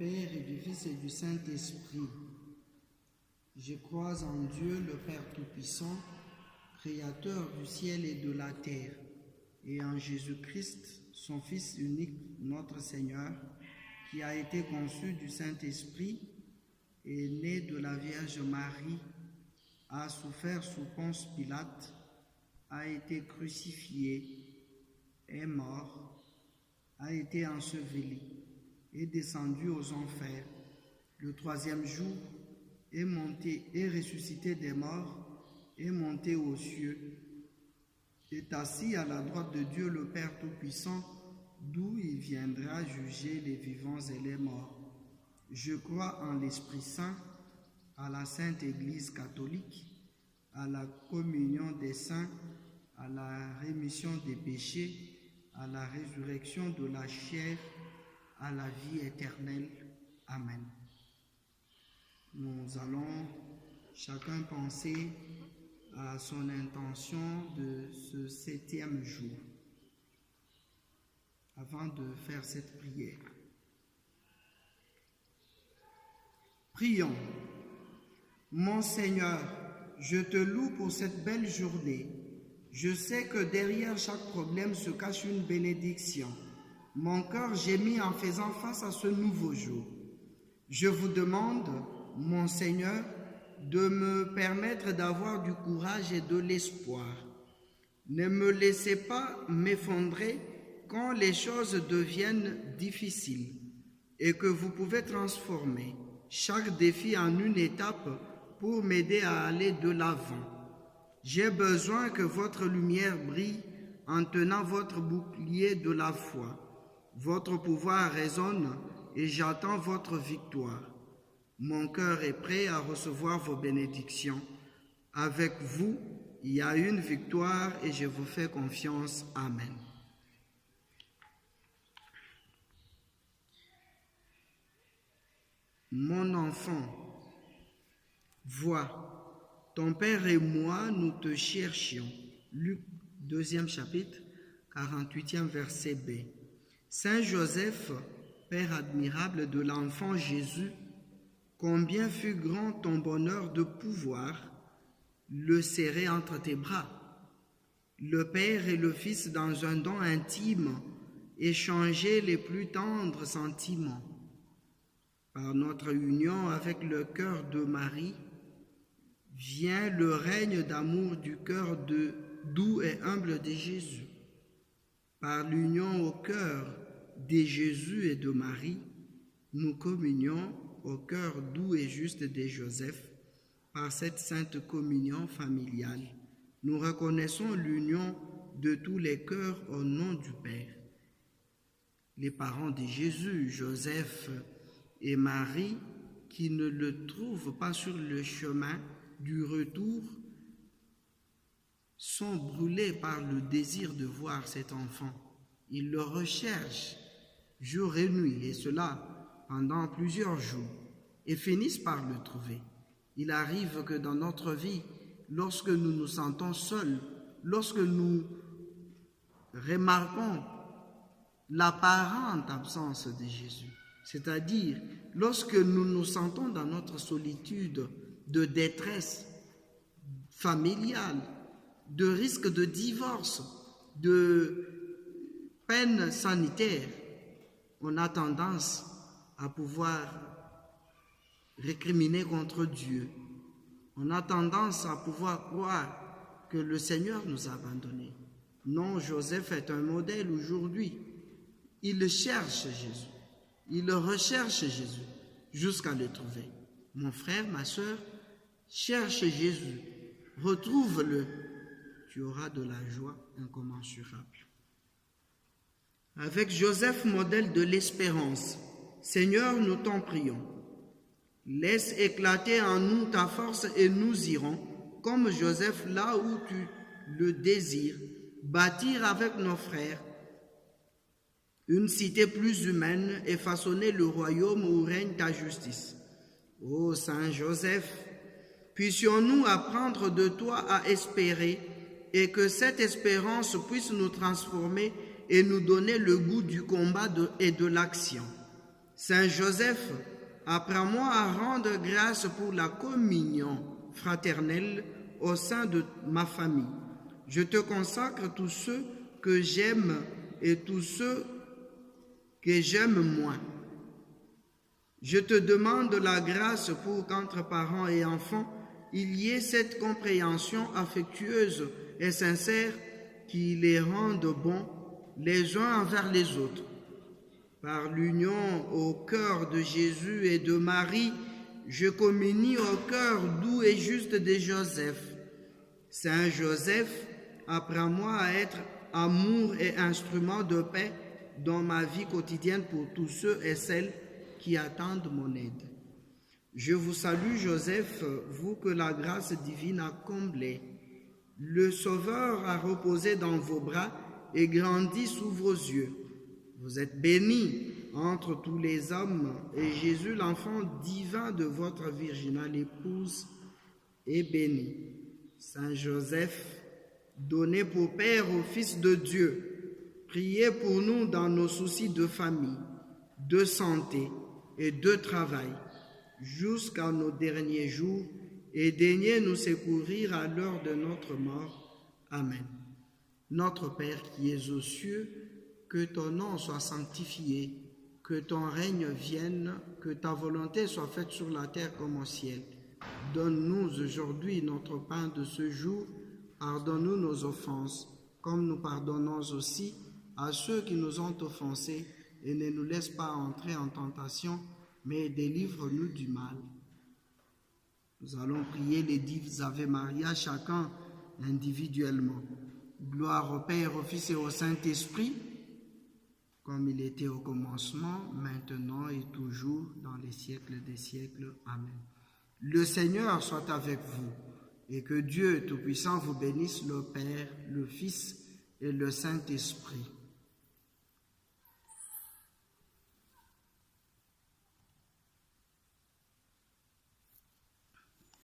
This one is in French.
Père et du Fils et du Saint-Esprit. Je crois en Dieu, le Père Tout-Puissant, Créateur du ciel et de la terre, et en Jésus-Christ, son Fils unique, notre Seigneur, qui a été conçu du Saint-Esprit, est né de la Vierge Marie, a souffert sous Ponce Pilate, a été crucifié, est mort, a été enseveli, est descendu aux enfers. Le troisième jour, est monté, est ressuscité des morts, est monté aux cieux, est assis à la droite de Dieu le Père Tout-Puissant, d'où il viendra juger les vivants et les morts. Je crois en l'Esprit Saint, à la Sainte Église catholique, à la communion des saints, à la rémission des péchés, à la résurrection de la chair, à la vie éternelle. Amen. Nous allons chacun penser à son intention de ce 7e jour avant de faire cette prière. Prions. Mon Seigneur, je te loue pour cette belle journée. Je sais que derrière chaque problème se cache une bénédiction. Mon cœur gémit en faisant face à ce nouveau jour. Je vous demande, mon Seigneur, de me permettre d'avoir du courage et de l'espoir. Ne me laissez pas m'effondrer quand les choses deviennent difficiles et que vous pouvez transformer chaque défi en une étape pour m'aider à aller de l'avant. J'ai besoin que votre lumière brille en tenant votre bouclier de la foi. Votre pouvoir résonne et j'attends votre victoire. Mon cœur est prêt à recevoir vos bénédictions. Avec vous, il y a une victoire et je vous fais confiance. Amen. Mon enfant, vois, ton Père et moi, nous te cherchions. Luc 2e chapitre, 48e verset B. Saint Joseph, Père admirable de l'enfant Jésus, combien fut grand ton bonheur de pouvoir le serrer entre tes bras. Le Père et le Fils dans un don intime, échanger les plus tendres sentiments. Par notre union avec le cœur de Marie, vient le règne d'amour du cœur doux et humble de Jésus. Par l'union au cœur de Jésus et de Marie, nous communions au cœur doux et juste de Joseph. Par cette sainte communion familiale, nous reconnaissons l'union de tous les cœurs au nom du Père. Les parents de Jésus, Joseph et Marie, qui ne le trouvent pas sur le chemin du retour, sont brûlés par le désir de voir cet enfant. Ils le recherchent jour et nuit, et cela pendant plusieurs jours, et finissent par le trouver. Il arrive que dans notre vie, lorsque nous nous sentons seuls, lorsque nous remarquons l'apparente absence de Jésus, c'est-à-dire lorsque nous nous sentons dans notre solitude de détresse familiale, de risque de divorce, de peine sanitaire, on a tendance à pouvoir récriminer contre Dieu. On a tendance à pouvoir croire que le Seigneur nous a abandonnés. Non, Joseph est un modèle aujourd'hui. Il cherche Jésus. Il recherche Jésus jusqu'à le trouver. Mon frère, ma sœur, cherche Jésus. Retrouve-le. Tu auras de la joie incommensurable. Avec Joseph, modèle de l'espérance, Seigneur, nous t'en prions. Laisse éclater en nous ta force et nous irons, comme Joseph, là où tu le désires, bâtir avec nos frères une cité plus humaine et façonner le royaume où règne ta justice. Ô Saint Joseph, puissions-nous apprendre de toi à espérer et que cette espérance puisse nous transformer et nous donner le goût du combat et de l'action. Saint Joseph, apprends-moi à rendre grâce pour la communion fraternelle au sein de ma famille. Je te consacre tous ceux que j'aime et tous ceux que j'aime moins. Je te demande la grâce pour qu'entre parents et enfants, il y ait cette compréhension affectueuse et sincère qui les rende bons les uns envers les autres. Par l'union au cœur de Jésus et de Marie, je communie au cœur doux et juste de Joseph. Saint Joseph, apprends-moi à être amour et instrument de paix dans ma vie quotidienne pour tous ceux et celles qui attendent mon aide. Je vous salue, Joseph, vous que la grâce divine a comblé. Le Sauveur a reposé dans vos bras et grandi sous vos yeux. Vous êtes béni entre tous les hommes, et Jésus, l'enfant divin de votre virginale épouse, est béni. Saint Joseph, donné pour Père au Fils de Dieu, priez pour nous dans nos soucis de famille, de santé et de travail, jusqu'à nos derniers jours, et daignez nous secourir à l'heure de notre mort. Amen. Notre Père qui es aux cieux, que ton nom soit sanctifié, que ton règne vienne, que ta volonté soit faite sur la terre comme au ciel. Donne-nous aujourd'hui notre pain de ce jour, pardonne-nous nos offenses, comme nous pardonnons aussi à ceux qui nous ont offensés, et ne nous laisse pas entrer en tentation, mais délivre-nous du mal. Nous allons prier les 10 Ave Maria, chacun individuellement. Gloire au Père, au Fils et au Saint-Esprit, comme il était au commencement, maintenant et toujours, dans les siècles des siècles. Amen. Le Seigneur soit avec vous, et que Dieu Tout-Puissant vous bénisse, le Père, le Fils et le Saint-Esprit.